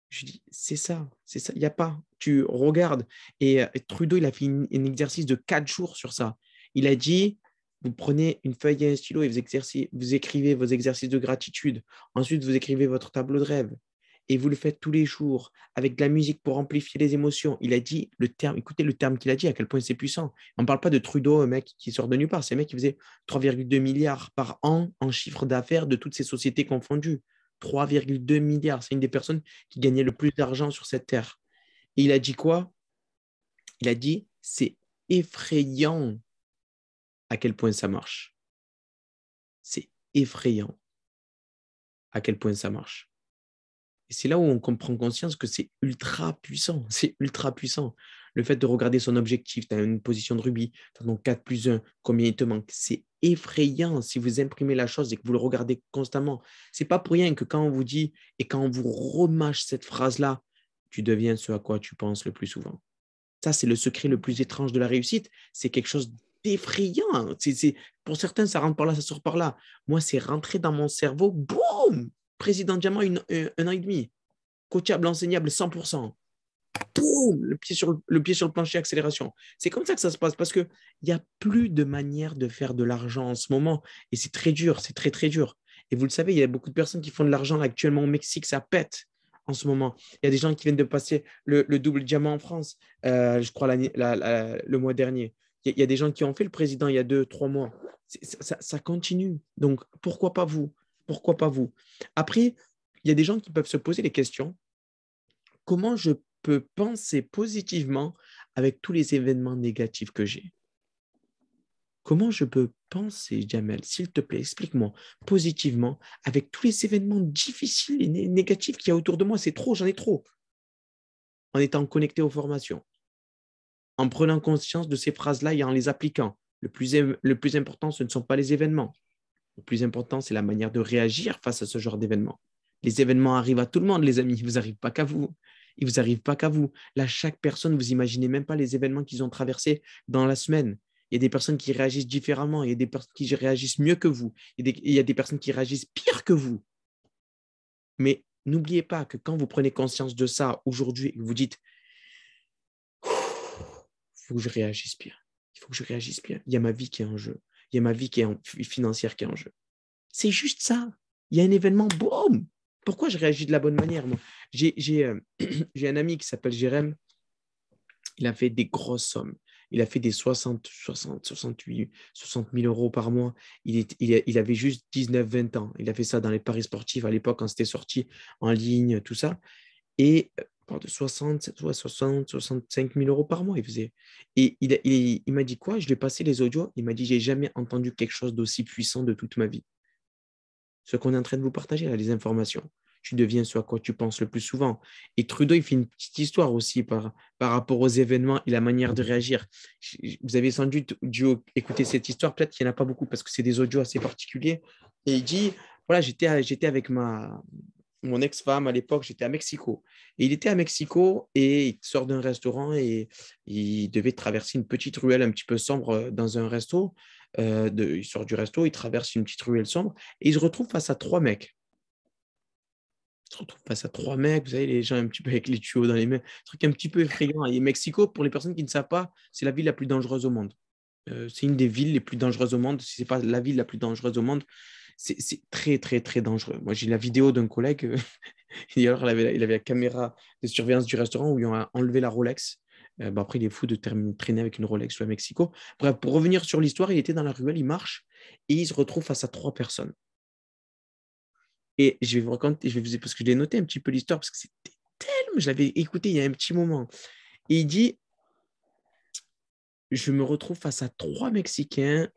Speaker 1: Je dis, c'est ça. Il n'y a pas. Tu regardes. Et Trudeau, il a fait un exercice de 4 jours sur ça. Il a dit, vous prenez une feuille et un stylo et vous écrivez vos exercices de gratitude. Ensuite, vous écrivez votre tableau de rêve. Et vous le faites tous les jours avec de la musique pour amplifier les émotions. Il a dit le terme, écoutez le terme qu'il a dit, à quel point c'est puissant. On ne parle pas de Trudeau, un mec qui sort de nulle part. C'est un mec qui faisait 3,2 milliards par an en chiffre d'affaires de toutes ces sociétés confondues. 3,2 milliards. C'est une des personnes qui gagnait le plus d'argent sur cette terre. Et il a dit quoi? Il a dit, c'est effrayant à quel point ça marche. C'est effrayant à quel point ça marche. Et c'est là où on prend conscience que c'est ultra puissant. C'est ultra puissant. Le fait de regarder son objectif, tu as une position de rubis, tu as donc 4 plus 1, combien il te manque. C'est effrayant si vous imprimez la chose et que vous le regardez constamment. Ce n'est pas pour rien que quand on vous dit et quand on vous remâche cette phrase-là, tu deviens ce à quoi tu penses le plus souvent. Ça, c'est le secret le plus étrange de la réussite. C'est quelque chose d'effrayant. Pour certains, ça rentre par là, ça sort par là. Moi, c'est rentré dans mon cerveau, boum! Président Diamant, un an et demi. Coachable, enseignable, 100%. Boum, le pied sur le plancher, accélération. C'est comme ça que ça se passe parce qu'il n'y a plus de manière de faire de l'argent en ce moment. Et c'est très dur, c'est très, très dur. Et vous le savez, il y a beaucoup de personnes qui font de l'argent actuellement au Mexique, ça pète en ce moment. Il y a des gens qui viennent de passer le double diamant en France, je crois, le mois dernier. Il y a des gens qui ont fait le président il y a 2, 3 mois. Ça continue. Donc, pourquoi pas vous? Pourquoi pas vous? Après, il y a des gens qui peuvent se poser les questions. Comment je peux penser positivement avec tous les événements négatifs que j'ai? Comment je peux penser, Jamel, s'il te plaît, explique-moi positivement avec tous les événements difficiles et négatifs qu'il y a autour de moi? C'est trop, j'en ai trop. En étant connecté aux formations, en prenant conscience de ces phrases-là et en les appliquant. Le plus important, ce ne sont pas les événements. Le plus important, c'est la manière de réagir face à ce genre d'événements. Les événements arrivent à tout le monde, les amis. Ils ne vous arrivent pas qu'à vous. Ils ne vous arrivent pas qu'à vous. Là, chaque personne, vous imaginez même pas les événements qu'ils ont traversés dans la semaine. Il y a des personnes qui réagissent différemment. Il y a des personnes qui réagissent mieux que vous. Il y a des personnes qui réagissent pire que vous. Mais n'oubliez pas que quand vous prenez conscience de ça aujourd'hui, vous dites, il faut que je réagisse bien. Il faut que je réagisse bien. Il y a ma vie qui est en jeu. Il y a ma vie qui est financière qui est en jeu. C'est juste ça. Il y a un événement, boum! Pourquoi je réagis de la bonne manière, moi? J'ai un ami qui s'appelle Jérém. Il a fait des grosses sommes. Il a fait des 68, 60 000 euros par mois. Il avait juste 19, 20 ans. Il a fait ça dans les paris sportifs à l'époque quand c'était sorti en ligne, tout ça. Et de 60, 65 000 euros par mois, il faisait. Et il m'a dit quoi? Je lui ai passé les audios. Il m'a dit, j'ai jamais entendu quelque chose d'aussi puissant de toute ma vie. Ce qu'on est en train de vous partager, là, les informations. Tu deviens ce à quoi tu penses le plus souvent. Et Trudeau, il fait une petite histoire aussi par rapport aux événements et la manière de réagir. Vous avez sans doute dû écouter cette histoire, peut-être qu'il n'y en a pas beaucoup parce que c'est des audios assez particuliers. Et il dit, voilà, j'étais avec mon ex-femme à l'époque, j'étais à Mexico. Et il était à Mexico et il sort d'un restaurant et il devait traverser une petite ruelle un petit peu sombre dans un resto. Il sort du resto, il traverse une petite ruelle sombre et il se retrouve face à 3 mecs. Il se retrouve face à 3 mecs, vous savez, les gens un petit peu avec les tuyaux dans les mains, un truc un petit peu effrayant. Et Mexico, pour les personnes qui ne savent pas, c'est la ville la plus dangereuse au monde. C'est une des villes les plus dangereuses au monde. Si ce n'est pas la ville la plus dangereuse au monde, c'est très, très, très dangereux. Moi, j'ai la vidéo d'un collègue, il avait la caméra de surveillance du restaurant où ils ont enlevé la Rolex. Après, il est fou de traîner avec une Rolex à Mexico. Bref, pour revenir sur l'histoire, il était dans la ruelle, il marche et il se retrouve face à 3 personnes. Et je vais vous raconter, parce que je l'ai noté un petit peu l'histoire, parce que c'était tellement, je l'avais écouté il y a un petit moment. Et il dit, je me retrouve face à 3 Mexicains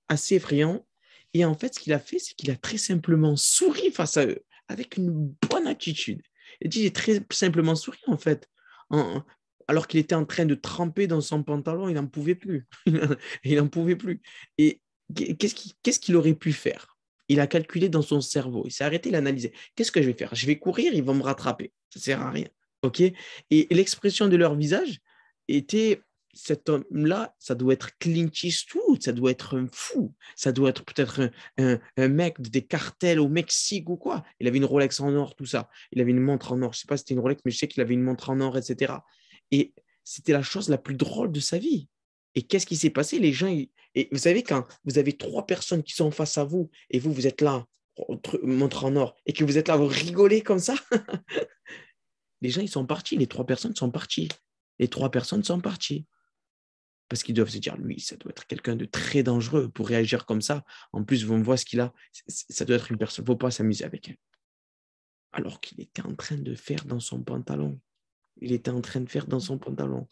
Speaker 1: assez effrayant. Et en fait, ce qu'il a fait, c'est qu'il a très simplement souri face à eux, avec une bonne attitude. Il dit, j'ai très simplement souri, en fait. Alors qu'il était en train de tremper dans son pantalon, il n'en pouvait plus. Il n'en pouvait plus. Et qu'est-ce qu'il aurait pu faire? Il a calculé dans son cerveau. Il s'est arrêté, il a analysé. Qu'est-ce que je vais faire? Je vais courir, ils vont me rattraper. Ça ne sert à rien. OK? Et l'expression de leur visage était, cet homme-là, ça doit être Clint Eastwood, ça doit être un fou, ça doit être peut-être un mec des cartels au Mexique ou quoi. Il avait une Rolex en or, tout ça. Il avait une montre en or. Je ne sais pas si c'était une Rolex, mais je sais qu'il avait une montre en or, etc. Et c'était la chose la plus drôle de sa vie. Et qu'est-ce qui s'est passé? Les gens, et vous savez, quand vous avez 3 personnes qui sont face à vous et vous êtes là, montre en or, et que vous êtes là, vous rigolez comme ça, les gens, ils sont partis. Les 3 personnes sont parties. Les 3 personnes sont parties. Parce qu'ils doivent se dire, lui, ça doit être quelqu'un de très dangereux pour réagir comme ça. En plus, on voit ce qu'il a. Ça doit être une personne. Il ne faut pas s'amuser avec elle. Alors qu'il était en train de faire dans son pantalon. Il était en train de faire dans son pantalon.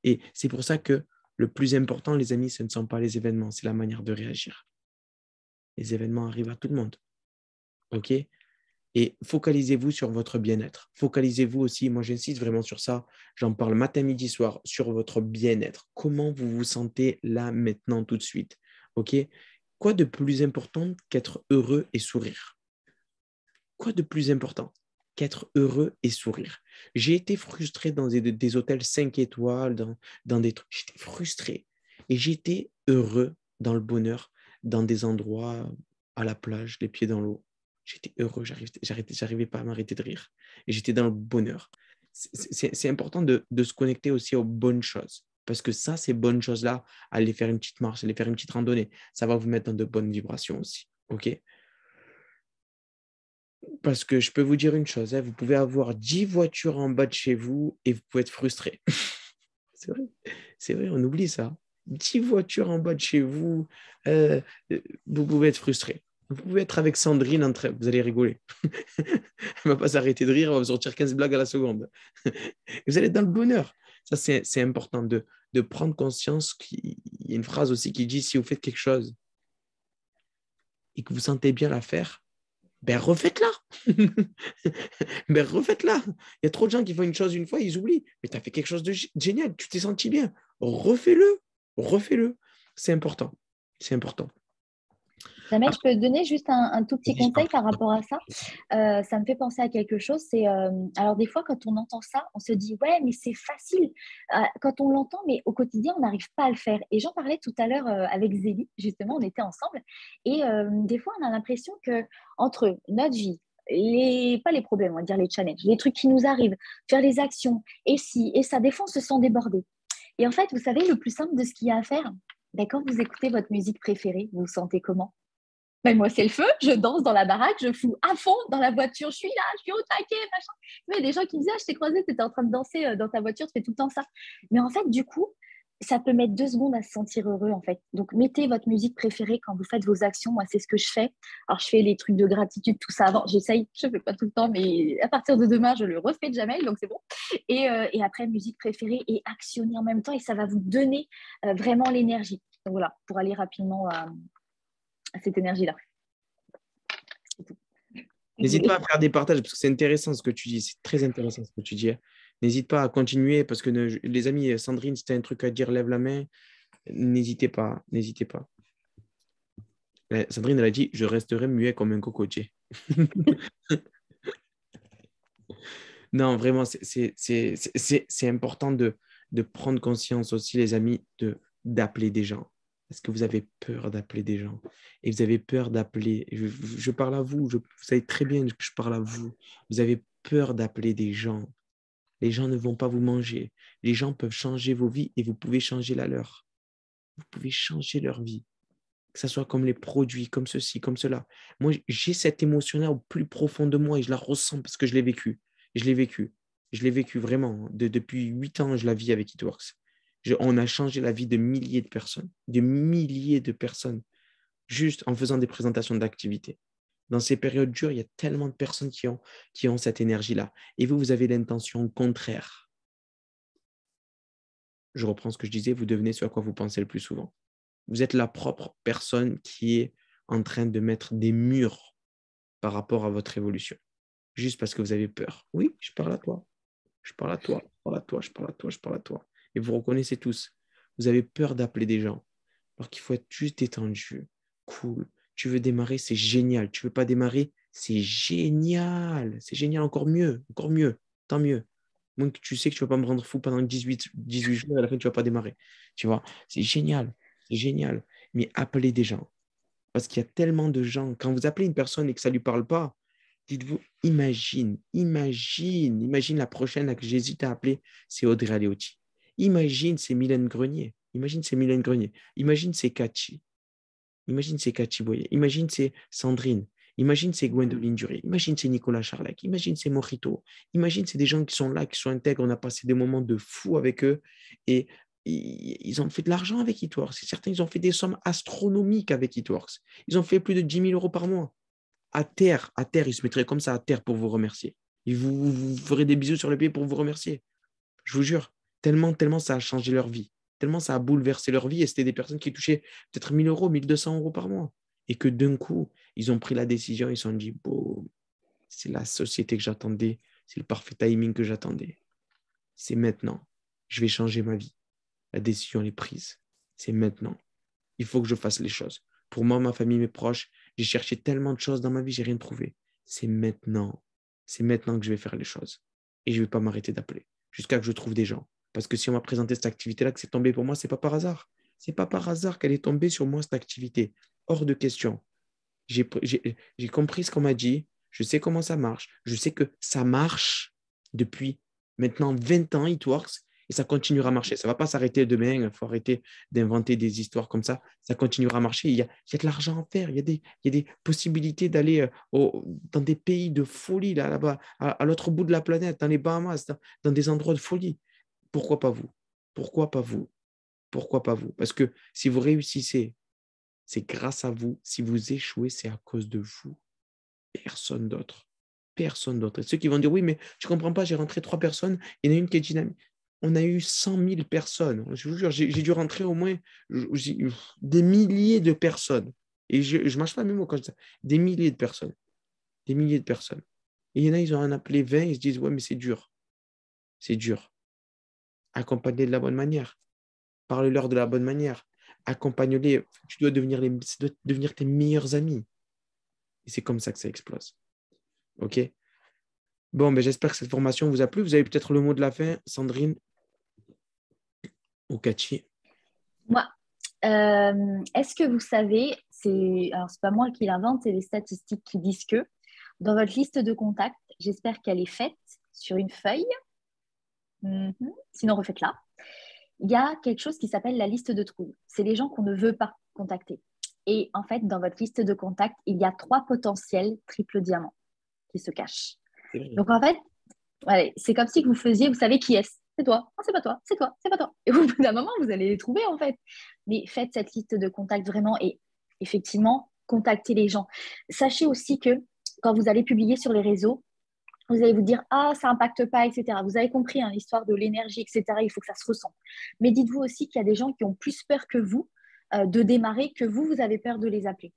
Speaker 1: Et c'est pour ça que le plus important, les amis, ce ne sont pas les événements, c'est la manière de réagir. Les événements arrivent à tout le monde. OK? Et focalisez-vous sur votre bien-être. Focalisez-vous aussi, moi j'insiste vraiment sur ça, j'en parle matin, midi, soir, sur votre bien-être. Comment vous vous sentez là, maintenant, tout de suite. OK? Quoi de plus important qu'être heureux et sourire? Quoi de plus important qu'être heureux et sourire? J'ai été frustré dans des hôtels 5 étoiles, dans des trucs. J'étais frustré. Et j'étais heureux dans le bonheur, dans des endroits à la plage, les pieds dans l'eau. J'étais heureux, j'arrivais pas à m'arrêter de rire. Et j'étais dans le bonheur. C'est important de se connecter aussi aux bonnes choses. Parce que ça, ces bonnes choses-là, aller faire une petite marche, aller faire une petite randonnée, ça va vous mettre dans de bonnes vibrations aussi. OK? Parce que je peux vous dire une chose, hein, vous pouvez avoir 10 voitures en bas de chez vous et vous pouvez être frustré. C'est vrai, c'est vrai, on oublie ça. 10 voitures en bas de chez vous, euh, vous pouvez être frustré. Vous pouvez être avec Sandrine, vous allez rigoler. Elle ne va pas s'arrêter de rire, elle va vous sortir 15 blagues à la seconde. Vous allez être dans le bonheur. Ça, c'est important de prendre conscience qu'il y a une phrase aussi qui dit, si vous faites quelque chose et que vous sentez bien la faire, ben refaites-la. Ben refaites-la. Il y a trop de gens qui font une chose une fois, ils oublient. Mais tu as fait quelque chose de génial, tu t'es senti bien. Refais-le. Refais-le. C'est important. C'est important.
Speaker 3: Jamais, je peux te donner juste un tout petit conseil par rapport à ça. Ça me fait penser à quelque chose. Alors des fois, quand on entend ça, on se dit, ouais, mais c'est facile. Quand on l'entend, mais au quotidien, on n'arrive pas à le faire. Et j'en parlais tout à l'heure avec Zélie, justement, on était ensemble. Et des fois, on a l'impression que entre notre vie, pas les problèmes, on va dire les challenges, les trucs qui nous arrivent, faire les actions, et si, et ça, des fois, on se sent débordé. Et en fait, vous savez, le plus simple de ce qu'il y a à faire, ben, quand vous écoutez votre musique préférée, vous vous sentez comment? Ben moi, c'est le feu, je danse dans la baraque, je fous à fond dans la voiture, je suis là, je suis au taquet, machin. Mais il y a des gens qui me disaient, ah, je t'ai croisé, tu étais en train de danser dans ta voiture, tu fais tout le temps ça. Mais en fait, du coup, ça peut mettre 2 secondes à se sentir heureux, en fait. Donc, mettez votre musique préférée quand vous faites vos actions. Moi, c'est ce que je fais. Alors, je fais les trucs de gratitude, tout ça avant. J'essaye, je ne fais pas tout le temps, mais à partir de demain, je le refais de jamais, donc c'est bon. Et après, musique préférée et actionner en même temps, et ça va vous donner vraiment l'énergie. Donc voilà, pour aller rapidement à cette énergie-là.
Speaker 1: N'hésite pas à faire des partages parce que c'est intéressant ce que tu dis. C'est très intéressant ce que tu dis. N'hésite pas à continuer parce que les amis, Sandrine, si tu as un truc à dire, lève la main. N'hésitez pas. N'hésitez pas. Sandrine, elle a dit, je resterai muet comme un cocotier. Non, vraiment, c'est important de prendre conscience aussi, les amis, d'appeler des gens. Est-ce que vous avez peur d'appeler des gens? Et vous avez peur d'appeler, je parle à vous, vous savez très bien que je parle à vous. Vous avez peur d'appeler des gens. Les gens ne vont pas vous manger. Les gens peuvent changer vos vies et vous pouvez changer la leur. Vous pouvez changer leur vie. Que ce soit comme les produits, comme ceci, comme cela. Moi, j'ai cette émotion-là au plus profond de moi et je la ressens parce que je l'ai vécu. Je l'ai vécu. Je l'ai vécu vraiment. Depuis 8 ans, je la vis avec Itworks. On a changé la vie de milliers de personnes, juste en faisant des présentations d'activités. Dans ces périodes dures, il y a tellement de personnes qui ont cette énergie-là. Et vous avez l'intention contraire. Je reprends ce que je disais, vous devenez ce à quoi vous pensez le plus souvent. Vous êtes la propre personne qui est en train de mettre des murs par rapport à votre évolution. Juste parce que vous avez peur. Oui, je parle à toi. Je parle à toi, je parle à toi, je parle à toi, je parle à toi. Et vous reconnaissez tous. Vous avez peur d'appeler des gens. Alors qu'il faut être juste détendu, cool. Tu veux démarrer, c'est génial. Tu veux pas démarrer, c'est génial. C'est génial, encore mieux, tant mieux. Moi, tu sais que tu vas pas me rendre fou pendant 18 jours et à la fin, tu vas pas démarrer. Tu vois, c'est génial, c'est génial. Mais appelez des gens. Parce qu'il y a tellement de gens. Quand vous appelez une personne et que ça ne lui parle pas, dites-vous, imagine la prochaine que j'hésite à appeler, c'est Audrey Aleotti. Imagine, c'est Mylène Grenier. Imagine, c'est Cathy. Imagine, c'est Cathy Boyer. Imagine, c'est Sandrine. Imagine, c'est Gwendoline Duré. Imagine, c'est Nicolas Charlac. Imagine, c'est Mojito. Imagine, c'est des gens qui sont là, qui sont intègres. On a passé des moments de fou avec eux et ils ont fait de l'argent avec Eatworks. Certains, ils ont fait des sommes astronomiques avec Eatworks. Ils ont fait plus de 10 000 euros par mois. À terre, ils se mettraient comme ça à terre pour vous remercier. Ils vous feraient des bisous sur le pied pour vous remercier. Je vous jure, tellement ça a changé leur vie, tellement ça a bouleversé leur vie. Et c'était des personnes qui touchaient peut-être 1 000 euros, 1 200 euros par mois. Et que d'un coup, ils ont pris la décision, ils se sont dit, bon, c'est la société que j'attendais, c'est le parfait timing que j'attendais. C'est maintenant. Je vais changer ma vie. La décision est prise. C'est maintenant. Il faut que je fasse les choses. Pour moi, ma famille, mes proches, j'ai cherché tellement de choses dans ma vie, j'ai rien trouvé. C'est maintenant. C'est maintenant que je vais faire les choses. Et je ne vais pas m'arrêter d'appeler jusqu'à que je trouve des gens. Parce que si on m'a présenté cette activité-là, que c'est tombé pour moi, c'est pas par hasard. C'est pas par hasard qu'elle est tombée sur moi, cette activité. Hors de question. J'ai compris ce qu'on m'a dit. Je sais comment ça marche. Je sais que ça marche depuis maintenant 20 ans, It Works, et ça continuera à marcher. Ça ne va pas s'arrêter demain. Il faut arrêter d'inventer des histoires comme ça. Ça continuera à marcher. Il y a de l'argent à faire. Il y a des possibilités d'aller dans des pays de folie, là-bas, à l'autre bout de la planète, dans les Bahamas, dans des endroits de folie. Pourquoi pas vous? Pourquoi pas vous? Pourquoi pas vous? Parce que si vous réussissez, c'est grâce à vous. Si vous échouez, c'est à cause de vous. Personne d'autre. Personne d'autre. Et ceux qui vont dire, oui, mais je ne comprends pas, j'ai rentré 3 personnes, il y en a une qui est dynamique. On a eu 100 000 personnes. Je vous jure, j'ai dû rentrer au moins des milliers de personnes. Et je ne mâche pas mes mots quand je dis ça. Des milliers de personnes. Des milliers de personnes. Et il y en a, ils ont en appelé 20, ils se disent, ouais, mais c'est dur. C'est dur. Accompagnez de la bonne manière. Parle-leur de la bonne manière. Accompagne-les. Tu dois devenir tes meilleurs amis. Et c'est comme ça que ça explose. OK? Bon, ben, j'espère que cette formation vous a plu. Vous avez peut-être le mot de la fin, Sandrine ou Cathy.
Speaker 3: Moi, est-ce que vous savez, alors c'est pas moi qui l'invente, c'est les statistiques qui disent que dans votre liste de contacts, j'espère qu'elle est faite sur une feuille. Sinon, refaites-la. Il y a quelque chose qui s'appelle la liste de trouille. C'est les gens qu'on ne veut pas contacter. Et en fait, dans votre liste de contacts, il y a 3 potentiels triple diamants qui se cachent. Donc en fait, allez, c'est comme si vous faisiez, vous savez qui est-ce? C'est toi. Oh, c'est pas toi, c'est toi, c'est pas toi. Et au bout d'un moment, vous allez les trouver en fait. Mais faites cette liste de contacts vraiment et effectivement, contactez les gens. Sachez aussi que quand vous allez publier sur les réseaux, vous allez vous dire, ah, ça n'impacte pas, etc. Vous avez compris, hein, l'histoire de l'énergie, etc. Il faut que ça se ressente. Mais dites-vous aussi qu'il y a des gens qui ont plus peur que vous de démarrer, que vous avez peur de les appeler.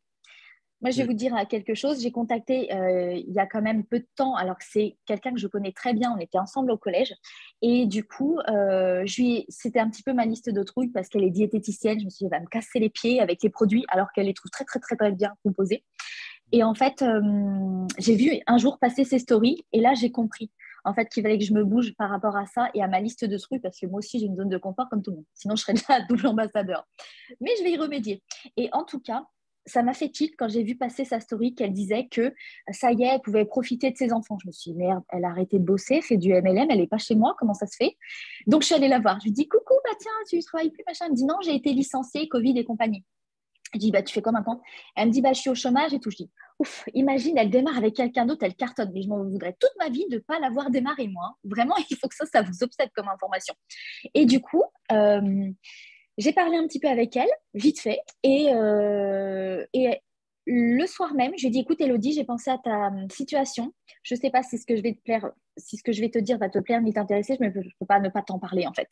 Speaker 3: Moi, je vais vous dire quelque chose. J'ai contacté il y a quand même peu de temps, alors que c'est quelqu'un que je connais très bien. On était ensemble au collège. Et du coup, c'était un petit peu ma liste de trouilles parce qu'elle est diététicienne. Je me suis dit, elle va me casser les pieds avec les produits, alors qu'elle les trouve très, très, très, très bien composés. Et en fait, j'ai vu un jour passer ses stories et là, j'ai compris en fait qu'il fallait que je me bouge par rapport à ça et à ma liste de trucs parce que moi aussi, j'ai une zone de confort comme tout le monde. Sinon, je serais déjà double ambassadeur. Mais je vais y remédier. Et en tout cas, ça m'a fait tilt quand j'ai vu passer sa story qu'elle disait que ça y est, elle pouvait profiter de ses enfants. Je me suis dit, merde, elle a arrêté de bosser, fait du MLM, elle n'est pas chez moi, comment ça se fait? Donc, je suis allée la voir. Je lui dis, coucou, bah tiens, tu ne travailles plus, machin. Elle me dit, non, j'ai été licenciée, Covid et compagnie. Je dis, bah, tu fais quoi maintenant? Elle me dit, bah, je suis au chômage et tout. Je dis, ouf, imagine, elle démarre avec quelqu'un d'autre, elle cartonne. Mais je m'en voudrais toute ma vie de ne pas l'avoir démarré, moi. Vraiment, il faut que ça vous obsède comme information. Et du coup, j'ai parlé un petit peu avec elle, vite fait, et le soir même, je lui ai dit, écoute, Elodie, j'ai pensé à ta situation. Je ne sais pas si ce que je vais te plaire, si ce que je vais te dire va te plaire ni t'intéresser, mais je ne peux pas ne pas t'en parler, en fait.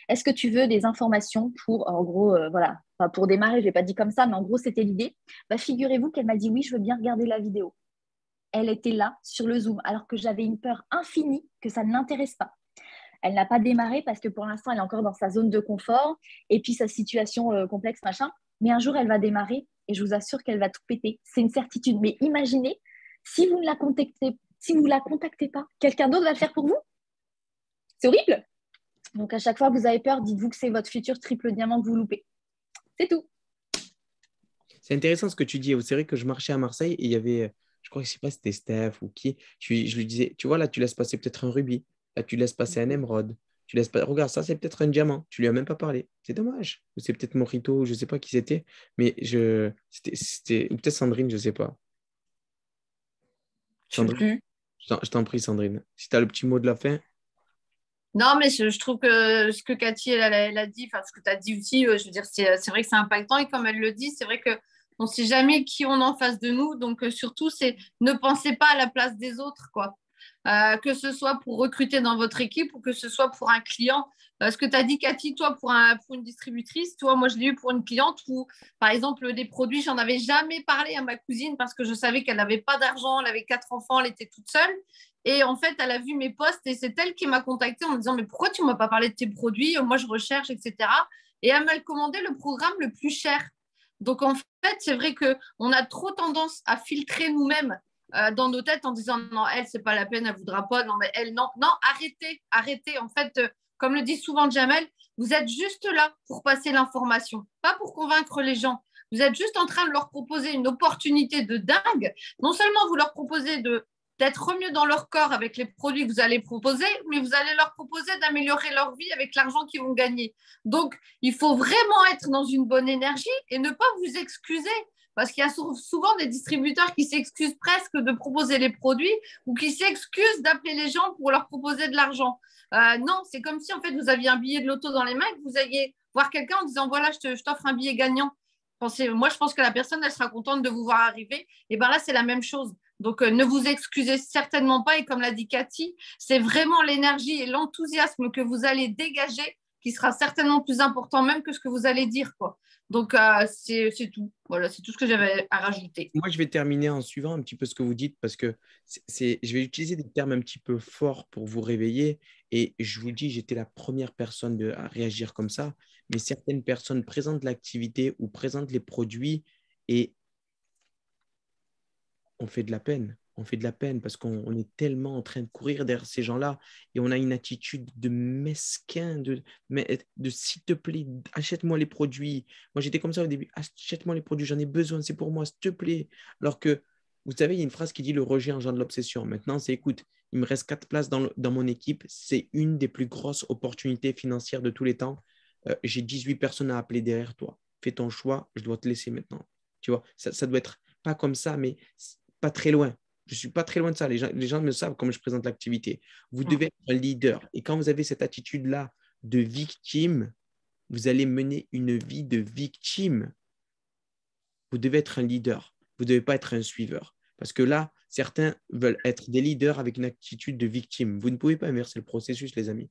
Speaker 3: Est-ce que tu veux des informations pour, en gros, voilà, enfin, pour démarrer, je ne l'ai pas dit comme ça, mais en gros, c'était l'idée. Bah, figurez-vous qu'elle m'a dit, oui, je veux bien regarder la vidéo. Elle était là, sur le Zoom, alors que j'avais une peur infinie que ça ne l'intéresse pas. Elle n'a pas démarré parce que pour l'instant, elle est encore dans sa zone de confort et puis sa situation complexe, machin. Mais un jour, elle va démarrer et je vous assure qu'elle va tout péter. C'est une certitude. Mais imaginez, si vous ne la contactez, si vous la contactez pas, quelqu'un d'autre va le faire pour vous. C'est horrible. Donc, à chaque fois que vous avez peur, dites-vous que c'est votre futur triple diamant que vous loupez. C'est tout.
Speaker 1: C'est intéressant ce que tu dis. C'est vrai que je marchais à Marseille et il y avait, je crois que je sais pas si c'était Steph ou qui. Je lui disais, tu vois, là, tu laisses passer peut-être un rubis. Là, tu laisses passer un émeraude. Tu laisses pas... Regarde, ça, c'est peut-être un diamant. Tu lui as même pas parlé. C'est dommage. Ou c'est peut-être Morito, je sais pas qui c'était. Mais ou peut-être Sandrine, je sais pas.
Speaker 2: Je sais
Speaker 1: Sandrine,
Speaker 2: plus.
Speaker 1: je t'en prie, Sandrine. Si tu as le petit mot de la fin.
Speaker 2: Non, mais je trouve que ce que Cathy, elle a dit, enfin, ce que tu as dit aussi, je veux dire, c'est vrai que c'est impactant. Et comme elle le dit, c'est vrai qu'on ne sait jamais qui on a en face de nous. Donc, surtout, c'est ne pensez pas à la place des autres, quoi. Que ce soit pour recruter dans votre équipe ou que ce soit pour un client. Ce que tu as dit, Cathy, toi, pour une distributrice, toi, moi, je l'ai eu pour une cliente où, par exemple, des produits, j'en avais jamais parlé à ma cousine parce que je savais qu'elle n'avait pas d'argent, elle avait 4 enfants, elle était toute seule. Et en fait, elle a vu mes posts et c'est elle qui m'a contactée en me disant, mais pourquoi tu ne m'as pas parlé de tes produits? Moi, je recherche, etc. Et elle m'a commandé le programme le plus cher. Donc, en fait, c'est vrai qu'on a trop tendance à filtrer nous-mêmes dans nos têtes en disant non, elle, c'est pas la peine, elle voudra pas, non, mais elle, non, non, arrêtez, arrêtez. En fait, comme le dit souvent Jamel, vous êtes juste là pour passer l'information, pas pour convaincre les gens. Vous êtes juste en train de leur proposer une opportunité de dingue. Non seulement vous leur proposez d'être mieux dans leur corps avec les produits que vous allez proposer, mais vous allez leur proposer d'améliorer leur vie avec l'argent qu'ils vont gagner. Donc, il faut vraiment être dans une bonne énergie et ne pas vous excuser. Parce qu'il y a souvent des distributeurs qui s'excusent presque de proposer les produits ou qui s'excusent d'appeler les gens pour leur proposer de l'argent. Non, c'est comme si en fait vous aviez un billet de loto dans les mains et que vous alliez voir quelqu'un en disant voilà, je t'offre un billet gagnant. Moi, je pense que la personne, elle sera contente de vous voir arriver. Et bien là, c'est la même chose. Donc, ne vous excusez certainement pas. Et comme l'a dit Cathy, c'est vraiment l'énergie et l'enthousiasme que vous allez dégager qui sera certainement plus important même que ce que vous allez dire, quoi. Donc, c'est tout. Voilà, c'est tout ce que j'avais à rajouter.
Speaker 1: Moi, je vais terminer en suivant un petit peu ce que vous dites parce que je vais utiliser des termes un petit peu forts pour vous réveiller. Et je vous dis, j'étais la première personne à réagir comme ça. Mais certaines personnes présentent l'activité ou présentent les produits et on fait de la peine. On fait de la peine parce qu'on est tellement en train de courir derrière ces gens-là et on a une attitude de mesquin, de s'il te plaît, achète-moi les produits. Moi, j'étais comme ça au début, achète-moi les produits, j'en ai besoin, c'est pour moi, s'il te plaît. Alors que, vous savez, il y a une phrase qui dit le rejet engendre l'obsession. Maintenant, c'est écoute, il me reste 4 places dans mon équipe, c'est une des plus grosses opportunités financières de tous les temps. J'ai 18 personnes à appeler derrière toi. Fais ton choix, je dois te laisser maintenant. Tu vois, ça doit être pas comme ça, mais pas très loin. Je ne suis pas très loin de ça. Les gens me savent comment je présente l'activité. Vous devez être un leader. Et quand vous avez cette attitude-là de victime, vous allez mener une vie de victime. Vous devez être un leader. Vous ne devez pas être un suiveur. Parce que là, certains veulent être des leaders avec une attitude de victime. Vous ne pouvez pas inverser le processus, les amis.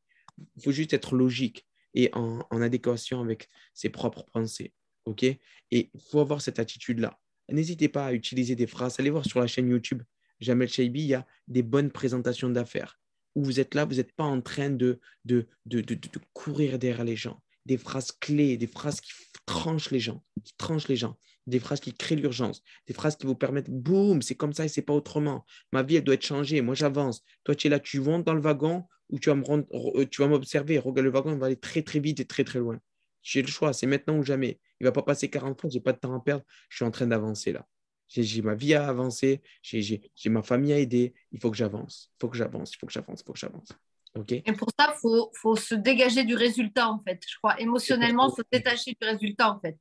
Speaker 1: Il faut juste être logique et en adéquation avec ses propres pensées. OK? Et il faut avoir cette attitude-là. N'hésitez pas à utiliser des phrases. Allez voir sur la chaîne YouTube Jamel Chaibi, il y a des bonnes présentations d'affaires où vous êtes là, vous n'êtes pas en train de courir derrière les gens. Des phrases clés, des phrases qui tranchent les gens, des phrases qui créent l'urgence, des phrases qui vous permettent, boum, c'est comme ça et c'est pas autrement. Ma vie, elle doit être changée. Moi, j'avance. Toi, tu es là, tu montes dans le wagon ou tu vas m'observer. Regarde, le wagon, il va aller très, très vite et très, très loin. J'ai le choix, c'est maintenant ou jamais. Il ne va pas passer 40 fois, je n'ai pas de temps à perdre. Je suis en train d'avancer là. J'ai ma vie à avancer, j'ai ma famille à aider. Il faut que j'avance, il faut que j'avance, il faut que j'avance, il faut que j'avance. OK?
Speaker 2: Et pour ça, faut se dégager du résultat, en fait. Je crois, émotionnellement, se détacher du résultat, en fait.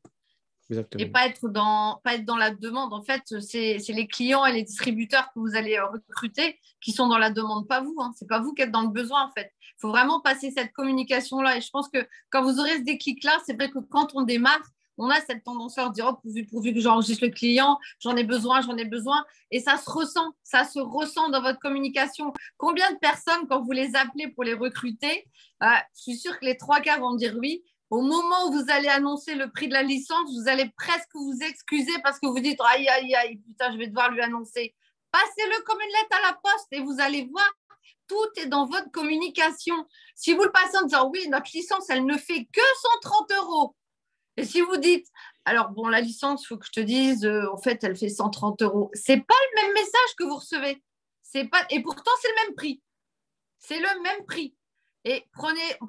Speaker 2: Et
Speaker 1: Exactement.
Speaker 2: pas être dans la demande. En fait, c'est les clients et les distributeurs que vous allez recruter qui sont dans la demande, pas vous. Hein. Ce n'est pas vous qui êtes dans le besoin, en fait. Il faut vraiment passer cette communication-là. Et je pense que quand vous aurez ce déclic-là, c'est vrai que quand on démarre, on a cette tendance-là de dire oh, pourvu que j'enregistre le client, j'en ai besoin. Et ça se ressent dans votre communication. Combien de personnes, quand vous les appelez pour les recruter, je suis sûre que les 3 quarts vont dire oui. Au moment où vous allez annoncer le prix de la licence, vous allez presque vous excuser parce que vous dites aïe, aïe, aïe, putain, je vais devoir lui annoncer. Passez-le comme une lettre à la poste et vous allez voir, tout est dans votre communication. Si vous le passez en disant oui, notre licence, elle ne fait que 130 €. Et si vous dites, alors bon, la licence, il faut que je te dise, en fait, elle fait 130 €. Ce n'est pas le même message que vous recevez. Et pourtant, c'est le même prix. C'est le même prix. Et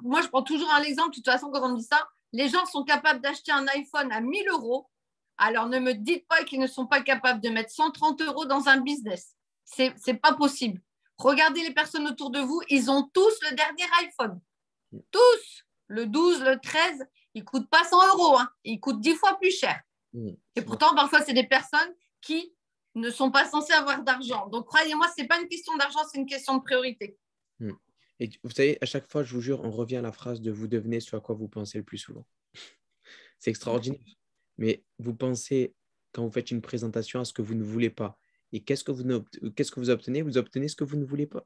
Speaker 2: moi, je prends toujours un exemple, de toute façon, quand on me dit ça, les gens sont capables d'acheter un iPhone à 1 000 €. Alors, ne me dites pas qu'ils ne sont pas capables de mettre 130 € dans un business. C'est pas possible. Regardez les personnes autour de vous, ils ont tous le dernier iPhone. Tous. Le 12, le 13, ils ne coûtent pas 100 €. Hein. Ils coûtent 10 fois plus cher. Et pourtant, parfois, c'est des personnes qui ne sont pas censées avoir d'argent. Donc, croyez-moi, ce n'est pas une question d'argent, c'est une question de priorité.
Speaker 1: Et vous savez, à chaque fois, je vous jure, on revient à la phrase de vous devenez ce à quoi vous pensez le plus souvent. C'est extraordinaire. Mais vous pensez, quand vous faites une présentation, à ce que vous ne voulez pas. Et qu'est-ce que vous obtenez? Vous obtenez ce que vous ne voulez pas.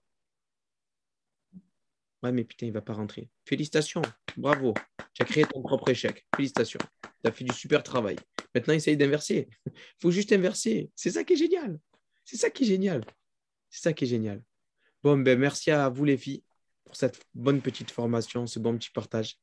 Speaker 1: Ouais, mais putain, il ne va pas rentrer. Félicitations, bravo. Tu as créé ton propre échec. Félicitations. Tu as fait du super travail. Maintenant, essaye d'inverser. Il faut juste inverser. C'est ça qui est génial. C'est ça qui est génial. C'est ça qui est génial. Bon, ben, merci à vous les filles pour cette bonne petite formation, ce bon petit partage.